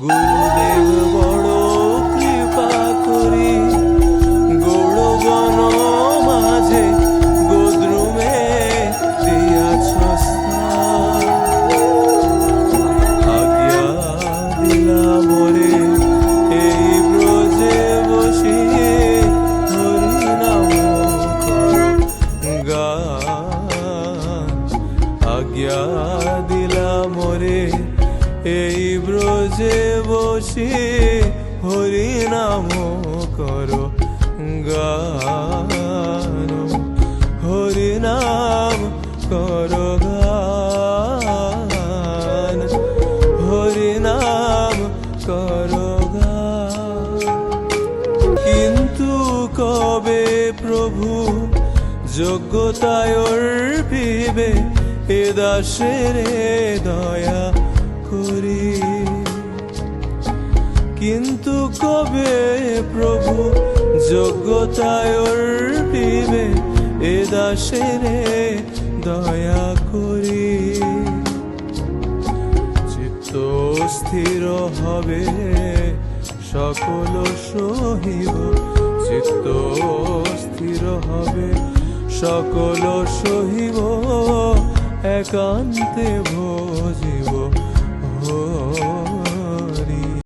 গুরুদেব বড় কৃপা করি, গৌড়বন মাঝে গোদ্রুমে দিয়াছ স্থান। আজ্ঞা দিলা মোরে এই ব্রজে বসি, হরিনাম করো গান। আজ্ঞা দিলা মোরে এই ব্রজে বসি, হরিনাম করো গান। হরিনাম করো গান, হরিনাম করো গান। কিন্তু কবে প্রভু যোগ্যতায় অর্পিবে এ দাসের দয়া করি। কিন্তু কবে প্রভু যোগ্যতায় অর্পিবে এ দাসের দয়া করি। চিত্ত স্থির হবে সকল সহিব, চিত্ত স্থির হবে সকল সহিব, একান্তে ভজিব